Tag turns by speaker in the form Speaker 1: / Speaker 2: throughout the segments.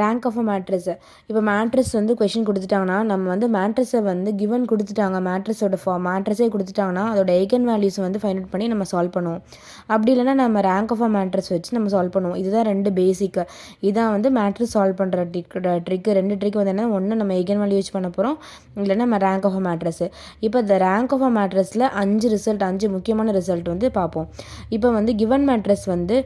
Speaker 1: Rank of a matrix. இப்போ matrix வந்து question கொடுத்துட்டாங்கன்னா நம்ம வந்து மேட்ரிக்ஸை வந்து கிவன் கொடுத்துட்டாங்க, மேட்ரிக்ஸோட மேட்ரிக்ஸே கொடுத்துட்டாங்கன்னா அதோட ஐகன் வேல்யூஸ் வந்து ஃபைண்ட் அவுட் பண்ணி நம்ம சால்வ் பண்ணுவோம். அப்படி இல்லைன்னா நம்ம ரேங்க் ஆஃப் அ மேட்ரிக்ஸ் வச்சு நம்ம சால்வ் பண்ணுவோம். இதுதான் 2 பேசிக். இதான் வந்து மேட்ரிக்ஸ் சால்வ் பண்ணுற ட்ரிக்கு. 2 ட்ரிக் வந்து என்ன, ஒன்று நம்ம ஐகன் வேல்யூ யூஸ் பண்ண போகிறோம், இல்லைன்னா நம்ம ரேங்க் ஆஃப் அ மேட்ரிக்ஸ். இப்போ இந்த ரேங்க் ஆஃப் அ மேட்ரிக்ஸில் 5 முக்கியமான ரிசல்ட் வந்து பார்ப்போம். இப்போ வந்து கிவன் மேட்ரிக்ஸ் வந்து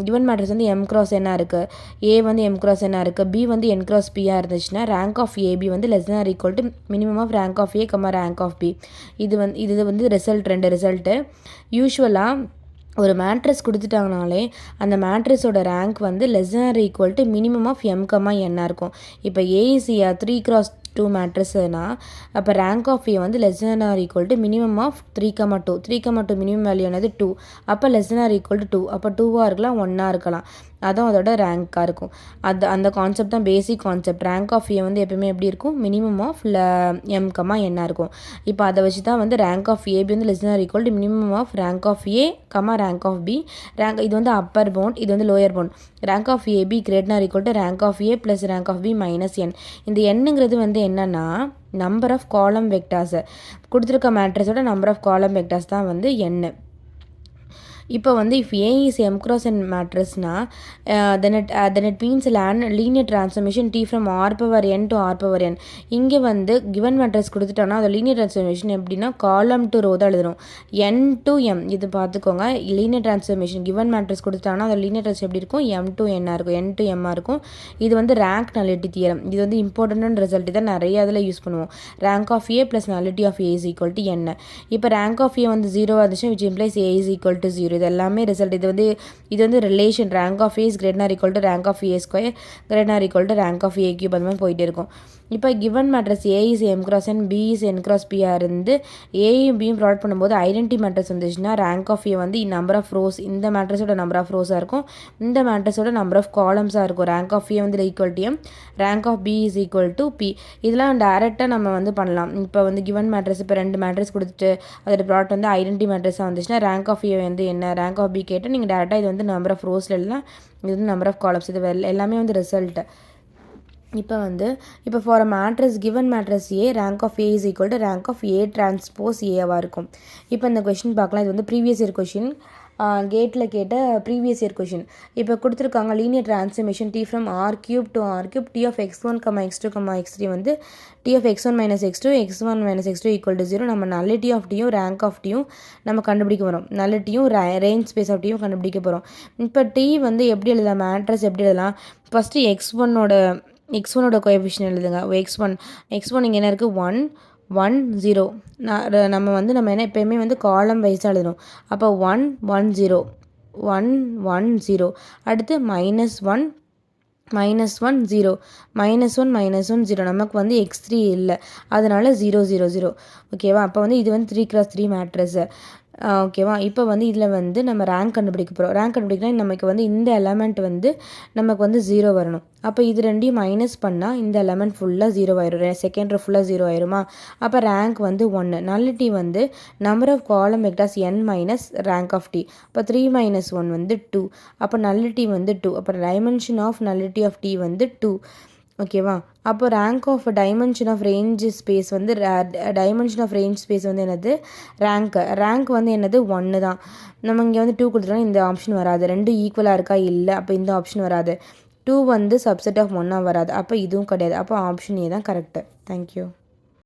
Speaker 1: கிவன் மேட்ரிக்ஸ் வந்து m cross n இருக்குது, a வந்து m cross n இருக்குது, b வந்து n cross p இருந்துச்சுன்னா ரேங்க் ஆஃப் ஏபி வந்து less than or equal to minimum of rank of A rank of B. இது வந்து ரிசல்ட், 2 ரிசல்ட்டு. யூஸ்வலாக ஒரு மேட்ரிக்ஸ் கொடுத்துட்டாங்கனாலே அந்த மேட்ரிக்ஸோட ரேங்க் வந்து less than or equal to minimum of m, n இருக்கும். இப்போ a is a 3x2 மேட்ரிக்ஸ்னா அப்போ ரேங்க் ஆஃப் ஏ வந்து less than or equal to minimum of 3,2. 3,2 மினிமம் வேல்யூ என்னது 2. அப்போ less than or equal to 2. அப்போ 2வாக இருக்கலாம், 1ஆக இருக்கலாம். அதுவும் அதோட ரேங்காக இருக்கும். அந்த கான்செப்ட் தான் basic concept. Rank of A வந்து எப்பவுமே எப்படி இருக்கும், மினிமம் ஆஃப் m, n இருக்கும். இப்போ அதை வச்சு தான் வந்து ரேங்க் ஆஃப் ஏபி வந்து less than or equal to minimum of rank of A, rank of B. இது வந்து அப்பர் பவுண்ட், இது வந்து lower bound. Rank of A B greater or equal to rank of A plus rank of B minus n. இந்த என்னங்கிறது வந்து என்னன்னா number of column vectors. கொடுத்துருக்க மேட்ரிக்ஸோட நம்பர் ஆஃப் காலம் வெக்டார்ஸ் தான் வந்து n. இப்போ வந்து if A is m cross n மேட்ரிக்ஸ்னா then it means linear transformation T from r power n to r power n. இங்கே வந்து given மேட்ரிக்ஸ் கொடுத்துட்டோன்னா அது linear transformation எப்படின்னா காலம் டு ரோ தான் எழுதணும், n to m. இது பார்த்துக்கோங்க, லீனியர் ட்ரான்ஸ்ஃபர்மேஷன் கிவன் மேட்ரிக்ஸ் கொடுத்துட்டாங்கன்னா அது லீனியர் ட்ரான்ஸ் எப்படி இருக்கும், m to n இருக்கும், n to m இருக்கும். இது வந்து ரேங்க் நலிட்டி தியரம். இது வந்து இம்பார்ட்டன்ட் ரிசல்ட், இதை நிறைய அதில் யூஸ் பண்ணுவோம். Rank of A plus nullity of A is equal to n. இப்போ ரேங்க் ஆஃப் ஏ வந்து 0 இருந்துச்சு, which implies a is equal to 0. இது எல்லாமே ரிசல்ட். இது வந்து relation. Rank of A is greater or equal to rank of A square greater or equal to rank of A cube. அந்த மாதிரி போயிட்டே இருக்கும். இப்போ given matrix A is m cross n, B is n cross p இருந்து ஏயும் பியும் product பண்ணும்போது identity matrix வந்துச்சுன்னா ரேங்க் ஆஃப் ஏ வந்து நம்பர் ஆஃப் ரோஸ், இந்த மேட்ரிக்ஸோட நம்பர் ஆஃப் ரோஸாக இருக்கும், இந்த மேட்ரிக்ஸோட நம்பர் ஆஃப் காலம்ஸாக இருக்கும். ரேங்க் ஆஃப் ஏ வந்து equal to m, rank of B is equal to B. இதெல்லாம் டேரெக்டாக நம்ம வந்து பண்ணலாம். இப்போ வந்து கிவன் மேட்ரிக்ஸ் இப்போ 2 மேட்ரிக்ஸ் கொடுத்துட்டு அதோட ப்ராடக்ட் வந்து ஐடென்டி மேட்ரிக்ஸாக வந்துச்சுன்னா ரேங்க் ஆஃப் ஏ வந்து என்ன, ரேங்க் ஆஃப் பி கேட்டால் நீங்கள் டேரெக்டாக இது வந்து நம்பர் ஆஃப் ரோஸில் எழுதலாம், இது வந்து நம்பர் ஆஃப் காலம்ஸ். இது எல்லாமே வந்து ரிசல்ட். இப்போ for a matrix given matrix A rank of A is equal to rank of A transpose ஏவாக இருக்கும். இப்போ இந்த கொஷின் பார்க்கலாம். இது வந்து ப்ரீவியஸ் இயர் கொஷின், கேட்டில் கேட்ட ப்ரீவியஸ் இயர் கொஷின். இப்போ கொடுத்துருக்காங்க linear transformation T from R cube to R cube T of x1, x2, x3 வந்து T of x1 minus x2, x1 minus x2 equal to 0. நம்ம nullity of டியும் rank of டியும் நம்ம கண்டுபிடிக்க போகிறோம், நல்லிட்டியும் ரேஞ்ச் ஸ்பேஸ் ஆஃப் டியும் கண்டுபிடிக்க போகிறோம். இப்போ டி வந்து எப்படி எழுதலாம், மேட்ரிக்ஸ் எப்படி எழுதலாம், ஃபஸ்ட்டு x1ஓட கோஎஃபிஷியன்ட் எழுதுங்க. x1 இங்கே என்ன இருக்குது, 1 1 0. நம்ம என்ன எப்போயுமே வந்து காலம் வைஸாக எழுதணும். அப்போ 1 1 0 1 1 0. அடுத்து -1 -1 0 -1 0. நமக்கு வந்து x3 இல்லை, அதனால 0 0 0. ஓகேவா. அப்போ வந்து இது வந்து 3x3 மேட்ரிக்ஸ். ஓகேவா. இப்போ வந்து இதில் வந்து நம்ம ரேங்க் கண்டுபிடிக்க போகிறோம். ரேங்க் கண்டுபிடிக்கணும், நமக்கு வந்து இந்த எலமெண்ட் வந்து நமக்கு வந்து 0 வரணும். அப்போ இது ரெண்டையும் மைனஸ் பண்ணால் இந்த எலமெண்ட் ஃபுல்லாக 0 ஆயிரும், செகண்ட் ரோ ஃபுல்லாக 0 ஆயிருமா. அப்போ ரேங்க் வந்து 1. நல்லிட்டி வந்து number of column vectors n minus rank of T. அப்போ 3 மைனஸ் 1 வந்து 2. அப்போ நல்லிட்டி வந்து 2. அப்போ dimension of nullity of T வந்து 2. ஓகேவா. அப்போ rank of dimension of range space வந்து என்னது, ரேங்க் வந்து என்னது 1 தான். நம்ம இங்கே வந்து 2 கொடுத்துட்டோம்னா இந்த ஆப்ஷன் வராது. 2 ஈக்குவலாக இருக்கா, இல்லை, அப்போ இந்த ஆப்ஷன் வராது. 2 வந்து சப்செட் ஆஃப் 1 வராது, அப்போ இதுவும் கிடையாது. அப்போ ஆப்ஷன் ஏ தான் கரெக்டு. தேங்க்யூ.